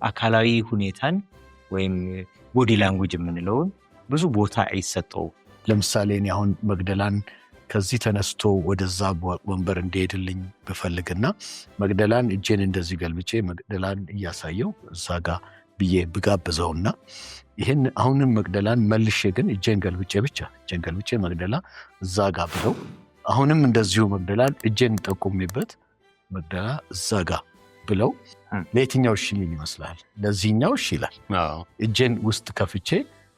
አካላዊ ሁኔታን ወይም ቦዲ ላንጉዌጅ የምንለውን ብዙ ቦታ አይሰጠው። ለምሳሌ እኔ አሁን መግደላን ከዚህ ተነስቶ ወደዛ ወንበር እንዲሄድልኝ ብፈልግና መግደላን እጄን እንደዚህ ገልብጬ መግደላን እያሳየው እዛ ጋር ብዬ ብጋብዘውና ይሄን አሁንም መግደላን መልሼ ግን እጄን ገልብጬ መግደላ እዛ ጋር ብለው አሁንም እንደዚሁ መግደላን እጄን ጠቁሜበት መግደላ እዛ ጋር ብለው ለየትኛው እሺ ይመስላል? ለዚህኛው እሺ ይላል። እጄን ውስጥ ከፍቼ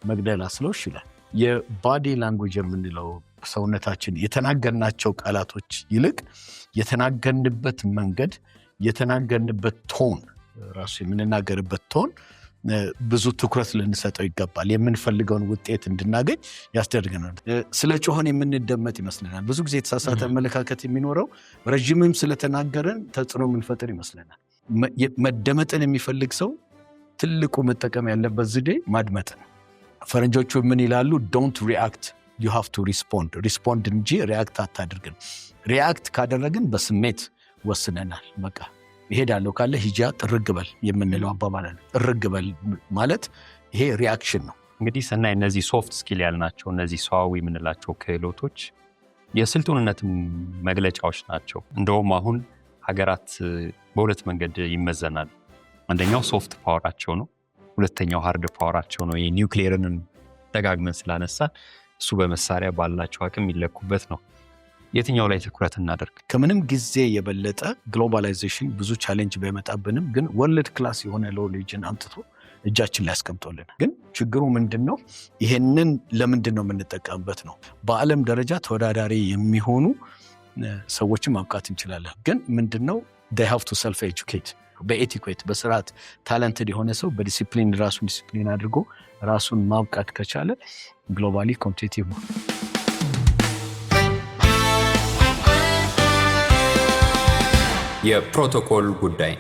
መግደላ ስለው እሺ ይላል። የባዲ ላንጉዌጅ የምንለው ሰውነታችን የተናገርናቸው ቃላቶች ይልቅ የተናገርንበት መንገድ የተናገርንበት ቶን ራሱ የምንናገርበት ቶን ብዙ ትኩረት ልንሰጠው ይገባል። የምንፈልገውን ውጤት እንድናገኝ ያስደርገናል። ስለ ጮሆን የምንደመጥ ይመስለናል። ብዙ ጊዜ የተሳሳተ አመለካከት የሚኖረው ረጅምም ስለተናገረን ተጽዕኖ የምንፈጥር ይመስለናል። መደመጥን የሚፈልግ ሰው ትልቁ መጠቀም ያለበት ዘዴ ማድመጥ ነው። ፈረንጆቹ ምን ይላሉ? ዶንት ሪአክት you have to respond እንጂ ሪአክት አታድርግን። ሪአክት ካደረግን በስሜት ወስነናል። በቃ ይሄዳለው ካለ ሂጃ ጥርግበል የምንለው አባባል ነው። ጥርግበል ማለት ይሄ ሪአክሽን ነው። እንግዲህ ሰናይ እነዚህ ሶፍት ስኪል ያልናቸው እነዚህ ሰዋዊ የምንላቸው ክህሎቶች የስልጡንነት መግለጫዎች ናቸው። እንደውም አሁን ሀገራት በሁለት መንገድ ይመዘናል። አንደኛው ሶፍት ፓወራቸው ነው፣ ሁለተኛው ሃርድ ፓወራቸው ነው። የኒውክሊየርን ደጋግመን ስላነሳ እሱ በመሳሪያ ባላቸው አቅም ይለኩበት ነው። የትኛው ላይ ትኩረት እናደርግ? ከምንም ጊዜ የበለጠ ግሎባላይዜሽን ብዙ ቻሌንጅ ባይመጣብንም ግን ወርልድ ክላስ የሆነ ሎሌጅን አምጥቶ እጃችን ላይ ያስቀምጦልን። ግን ችግሩ ምንድነው? ይሄንን ለምንድነው የምንጠቀምበት ነው። በዓለም ደረጃ ተወዳዳሪ የሚሆኑ ሰዎችን ማብቃት እንችላለን። ግን ምንድነው? they have to self educate በኤቲኬት በስርዓት ታለንትድ የሆነ ሰው በዲሲፕሊን ራሱን ዲሲፕሊን አድርጎ ራሱን ማብቃት ከቻለ ግሎባሊ ኮምፒቲቲቭ ነው። የፕሮቶኮል ጉዳይ